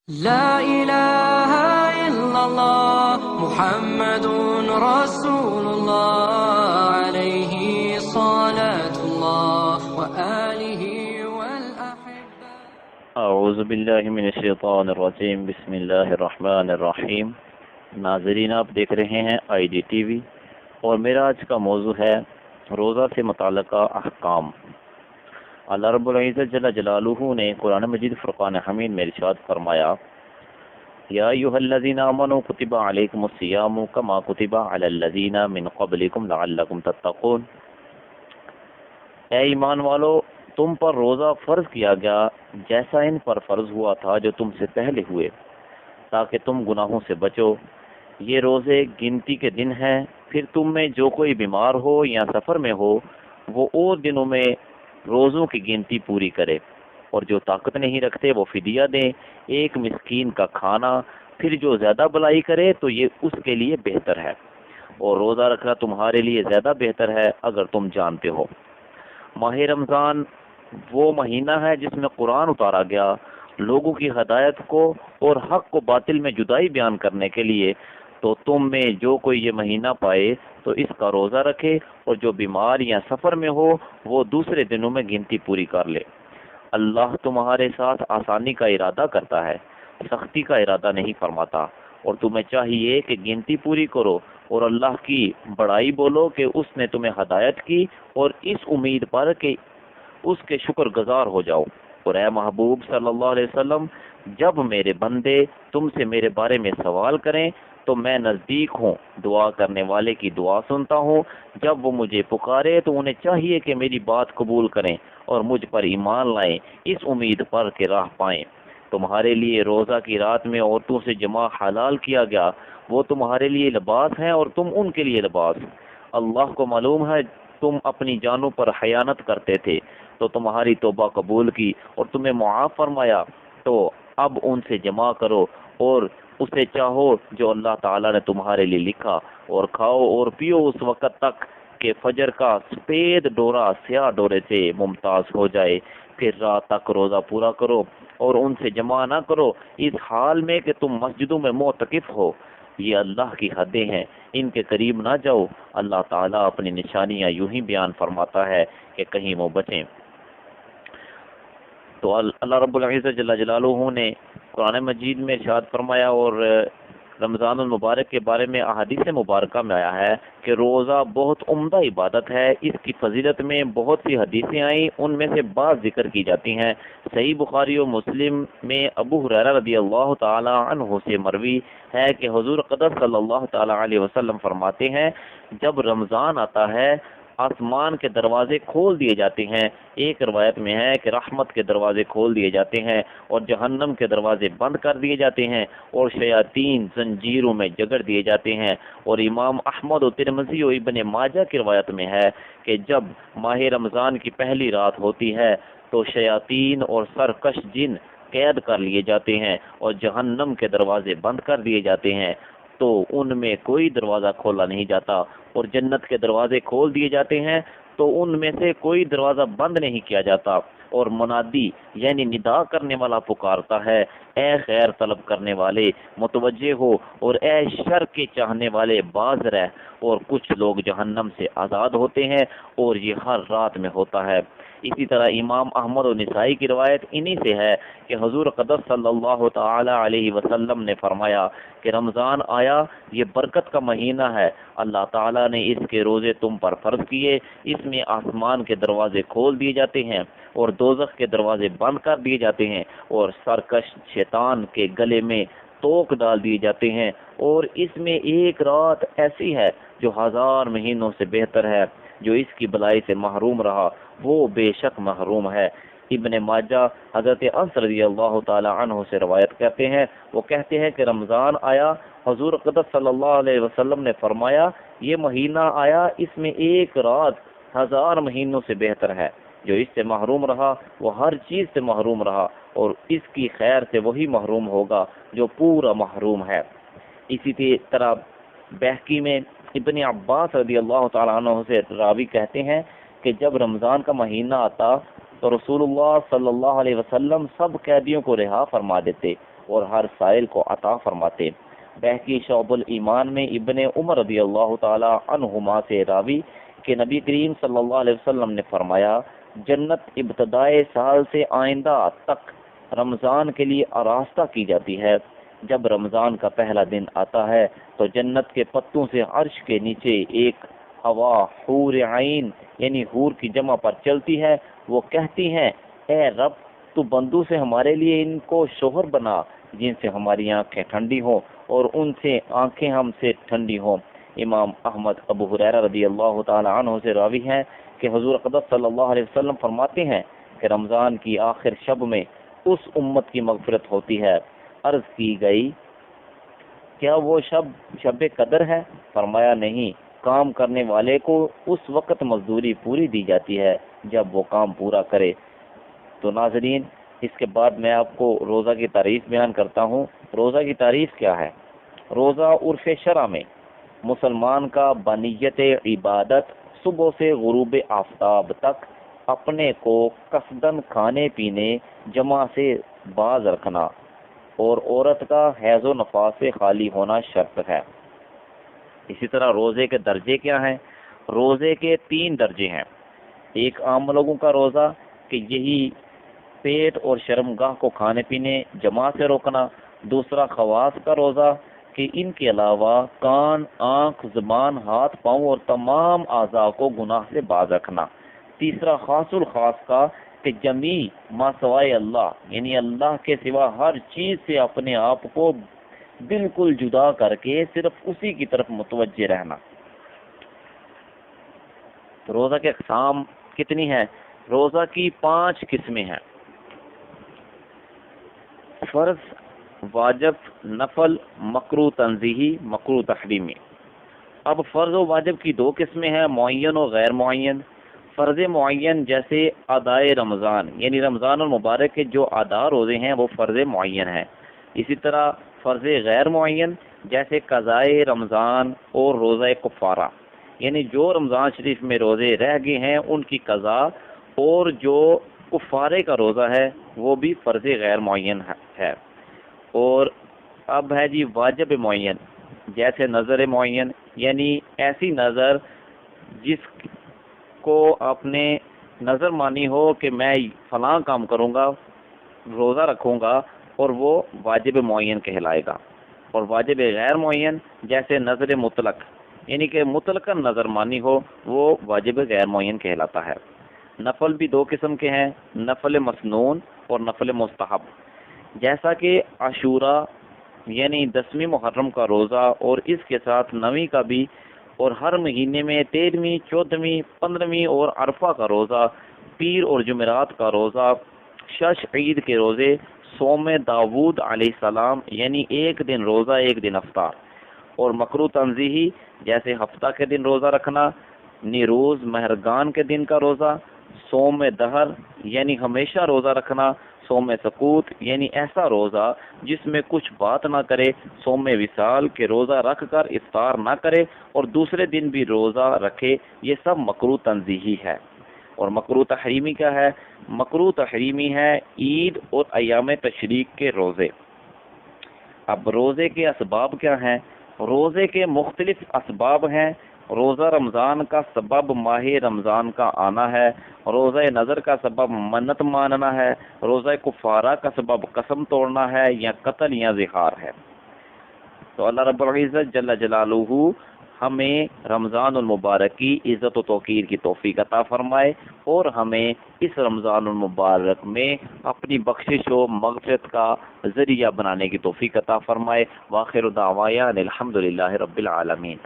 لا إله إلا الله محمد رسول الله عليه صلاة الله وآله والأحبة. اعوذ باللہ من الشیطان الرجیم، بسم اللہ الرحمن الرحیم۔ ناظرین، آپ دیکھ رہے ہیں آئی ڈی ٹی وی اور میرا آج کا موضوع ہے روزہ سے متعلقہ احکام۔ اللہ رب العزت جل جلالہ نے قرآن مجید فرقان حمید میں ارشاد فرمایا، یا ایھا الذین آمنوا کتب علیکم الصیام کما کتب علی الذین من قبلکم لعلکم تتقون۔ اے ایمان والو، تم پر روزہ فرض کیا گیا جیسا ان پر فرض ہوا تھا جو تم سے پہلے ہوئے، تاکہ تم گناہوں سے بچو۔ یہ روزے گنتی کے دن ہیں، پھر تم میں جو کوئی بیمار ہو یا سفر میں ہو وہ اور دنوں میں روزوں کی گنتی پوری کرے، اور جو طاقت نہیں رکھتے وہ فدیہ دیں، ایک مسکین کا کھانا۔ پھر جو زیادہ بلائی کرے تو یہ اس کے لیے بہتر ہے، اور روزہ رکھنا تمہارے لیے زیادہ بہتر ہے اگر تم جانتے ہو۔ ماہ رمضان وہ مہینہ ہے جس میں قرآن اتارا گیا، لوگوں کی ہدایت کو اور حق کو باطل میں جدائی بیان کرنے کے لیے۔ تو تم میں جو کوئی یہ مہینہ پائے تو اس کا روزہ رکھے، اور جو بیمار یا سفر میں ہو وہ دوسرے دنوں میں گنتی پوری کر لے۔ اللہ تمہارے ساتھ آسانی کا ارادہ کرتا ہے، سختی کا ارادہ نہیں فرماتا، اور تمہیں چاہیے کہ گنتی پوری کرو اور اللہ کی بڑائی بولو کہ اس نے تمہیں ہدایت کی، اور اس امید پر کہ اس کے شکر گزار ہو جاؤ۔ اور اے محبوب صلی اللہ علیہ وسلم، جب میرے بندے تم سے میرے بارے میں سوال کریں تو میں نزدیک ہوں، دعا کرنے والے کی دعا سنتا ہوں۔ جب وہ مجھے پکارے تو انہیں چاہیے کہ میری بات قبول کریں اور مجھ پر ایمان لائیں، اس امید پر کہ راہ پائیں۔ تمہارے لیے روزہ کی رات میں عورتوں سے جماع حلال کیا گیا، وہ تمہارے لیے لباس ہیں اور تم ان کے لیے لباس۔ اللہ کو معلوم ہے تم اپنی جانوں پر خیانت کرتے تھے، تو تمہاری توبہ قبول کی اور تمہیں معاف فرمایا۔ تو اب ان سے جمع کرو اور اسے چاہو جو اللہ تعالیٰ نے تمہارے لیے لکھا، اور کھاؤ اور پیو اس وقت تک کہ فجر کا سفید ڈورا سیاہ ڈورے سے ممتاز ہو جائے، پھر رات تک روزہ پورا کرو اور ان سے جمع نہ کرو اس حال میں کہ تم مسجدوں میں معتکف ہو۔ یہ اللہ کی حدیں ہیں، ان کے قریب نہ جاؤ۔ اللہ تعالیٰ اپنی نشانیاں یوں ہی بیان فرماتا ہے کہ کہیں وہ بچیں۔ تو اللہ رب العزت جل جلالہ نے قرآن مجید میں ارشاد فرمایا، اور رمضان المبارک کے بارے میں احادیث مبارکہ میں آیا ہے کہ روزہ بہت عمدہ عبادت ہے۔ اس کی فضیلت میں بہت سی حدیثیں آئیں، ان میں سے بعض ذکر کی جاتی ہیں۔ صحیح بخاری و مسلم میں ابو ہریرہ رضی اللہ تعالی عنہ سے مروی ہے کہ حضور اقدس صلی اللہ تعالی علیہ وسلم فرماتے ہیں، جب رمضان آتا ہے آسمان کے دروازے کھول دیے جاتے ہیں۔ ایک روایت میں ہے کہ رحمت کے دروازے کھول دیے جاتے ہیں اور جہنم کے دروازے بند کر دیے جاتے ہیں، اور شیاطین زنجیروں میں جگڑ دیے جاتے ہیں۔ اور امام احمد و ترمذی و ابن ماجہ کی روایت میں ہے کہ جب ماہ رمضان کی پہلی رات ہوتی ہے تو شیاطین اور سرکش جن قید کر لیے جاتے ہیں اور جہنم کے دروازے بند کر دیے جاتے ہیں، تو ان میں کوئی دروازہ کھولا نہیں جاتا، اور جنت کے دروازے کھول دیے جاتے ہیں تو ان میں سے کوئی دروازہ بند نہیں کیا جاتا، اور منادی یعنی ندا کرنے والا پکارتا ہے، اے خیر طلب کرنے والے متوجہ ہو، اور اے شر کے چاہنے والے باز رہ۔ اور کچھ لوگ جہنم سے آزاد ہوتے ہیں، اور یہ ہر رات میں ہوتا ہے۔ اسی طرح امام احمد و نسائی کی روایت انہی سے ہے کہ حضور اقدس صلی اللہ تعالی علیہ وسلم نے فرمایا کہ رمضان آیا، یہ برکت کا مہینہ ہے، اللہ تعالیٰ نے اس کے روزے تم پر فرض کیے، اس میں آسمان کے دروازے کھول دیے جاتے ہیں اور دوزخ کے دروازے بند کر دیے جاتے ہیں، اور سرکش شیطان کے گلے میں توک ڈال دیے جاتے ہیں، اور اس میں ایک رات ایسی ہے جو 1000 مہینوں سے بہتر ہے۔ جو اس کی بلائی سے محروم رہا وہ بے شک محروم ہے۔ ابن ماجہ حضرت انس رضی اللہ تعالی عنہ سے روایت کرتے ہیں، وہ کہتے ہیں کہ رمضان آیا، حضور اقدس صلی اللہ علیہ وسلم نے فرمایا، یہ مہینہ آیا، اس میں ایک رات 1000 مہینوں سے بہتر ہے۔ جو اس سے محروم رہا وہ ہر چیز سے محروم رہا، اور اس کی خیر سے وہی محروم ہوگا جو پورا محروم ہے۔ اسی طرح بہقی میں ابن عباس رضی اللہ تعالیٰ عنہ سے راوی کہتے ہیں کہ جب رمضان کا مہینہ آتا تو رسول اللہ صلی اللہ علیہ وسلم سب قیدیوں کو رہا فرما دیتے، اور ہر سائل کو عطا فرماتے۔ بہقی شعب الایمان میں ابن عمر رضی اللہ تعالی عنہما سے راوی کہ نبی کریم صلی اللہ علیہ وسلم نے فرمایا، جنت ابتدائے سال سے آئندہ تک رمضان کے لیے آراستہ کی جاتی ہے۔ جب رمضان کا پہلا دن آتا ہے تو جنت کے پتوں سے عرش کے نیچے ایک ہوا حور عین یعنی حور کی جمع پر چلتی ہے۔ وہ کہتی ہیں، اے رب تو بندوں سے ہمارے لیے ان کو شوہر بنا جن سے ہماری آنکھیں ٹھنڈی ہوں اور ان سے آنکھیں ہم سے ٹھنڈی ہوں۔ امام احمد ابو ہریرہ رضی اللہ تعالی عنہ سے راوی ہیں کہ حضور اقدس صلی اللہ علیہ وسلم فرماتے ہیں کہ رمضان کی آخر شب میں اس امت کی مغفرت ہوتی ہے۔ عرض کی گئی، کیا وہ شب قدر ہے؟ فرمایا نہیں، کام کرنے والے کو اس وقت مزدوری پوری دی جاتی ہے جب وہ کام پورا کرے۔ تو ناظرین، اس کے بعد میں آپ کو روزہ کی تعریف بیان کرتا ہوں۔ روزہ کی تعریف کیا ہے؟ روزہ عرف شرع میں مسلمان کا بنیت عبادت صبح سے غروب آفتاب تک اپنے کو قصدن کھانے پینے جمع سے باز رکھنا اور عورت کا حیض و نفاس سے خالی ہونا شرط ہے۔ اسی طرح روزے کے درجے کیا ہیں؟ روزے کے 3 درجے ہیں۔ ایک عام لوگوں کا روزہ کہ یہی پیٹ اور شرمگاہ کو کھانے پینے جمع سے روکنا۔ دوسرا خواص کا روزہ کہ ان کے علاوہ کان، آنکھ، زبان، ہاتھ، پاؤں اور تمام اعضاء کو گناہ سے باز رکھنا۔ تیسرا خاص الخاص کا کہ جمیع ما سوائے اللہ یعنی اللہ کے سوا ہر چیز سے اپنے آپ کو بالکل جدا کر کے صرف اسی کی طرف متوجہ رہنا۔ تو روزہ کے اقسام کتنی ہیں؟ روزہ کی 5 قسمیں ہیں: فرض، واجب، نفل، مکروہ تنزیہی، مکروہ تحریمی۔ اب فرض و واجب کی 2 قسمیں ہیں، معین و غیر معین۔ فرض معین جیسے ادائے رمضان یعنی رمضان المبارک کے جو ادا روزے ہیں وہ فرض معین ہیں۔ اسی طرح فرض غیر معین جیسے قضائے رمضان اور روزہ کفارہ یعنی جو رمضان شریف میں روزے رہ گئے ہیں ان کی قضا، اور جو کفارے کا روزہ ہے وہ بھی فرض غیر معین ہے۔ اور اب ہے جی واجب معین جیسے نظر معین یعنی ایسی نظر جس کو آپ نے نظر مانی ہو کہ میں فلاں کام کروں گا، روزہ رکھوں گا، اور وہ واجب معین کہلائے گا۔ اور واجب غیر معین جیسے نظر مطلق یعنی کہ مطلق نظر مانی ہو وہ واجب غیر معین کہلاتا ہے۔ نفل بھی 2 قسم کے ہیں، نفل مسنون اور نفل مستحب۔ جیسا کہ عاشورہ یعنی 10ویں محرم کا روزہ اور اس کے ساتھ 9ویں کا بھی، اور ہر مہینے میں 13ویں، 14ویں، 15ویں اور عرفہ کا روزہ، پیر اور جمعرات کا روزہ، شش عید کے روزے، صوم داود علیہ السلام یعنی 1 دن روزہ 1 دن افطار، اور مکروہ تنزیہی جیسے ہفتہ کے دن روزہ رکھنا، نیروز مہرگان کے دن کا روزہ، صوم دہر یعنی ہمیشہ روزہ رکھنا، صوم سکوت یعنی ایسا روزہ جس میں کچھ بات نہ کرے، صوم وصال کے روزہ رکھ کر افطار نہ کرے اور دوسرے دن بھی روزہ رکھے، یہ سب مکروہ تنزیہی ہے۔ اور مکروہ تحریمی کیا ہے؟ مکروہ تحریمی ہے عید اور ایام تشریق کے روزے۔ اب روزے کے اسباب کیا ہیں؟ روزے کے مختلف اسباب ہیں۔ روزہ رمضان کا سبب ماہ رمضان کا آنا ہے، روزہ نظر کا سبب منت ماننا ہے، روزہ کفارہ کا سبب قسم توڑنا ہے یا قتل یا زہار ہے۔ تو اللہ رب العزت جل جلالہ ہمیں رمضان المبارک کی عزت و توقیر کی توفیق عطا فرمائے اور ہمیں اس رمضان المبارک میں اپنی بخشش و مغفرت کا ذریعہ بنانے کی توفیق عطا فرمائے۔ وآخر دعوانا الحمدللہ رب العالمین۔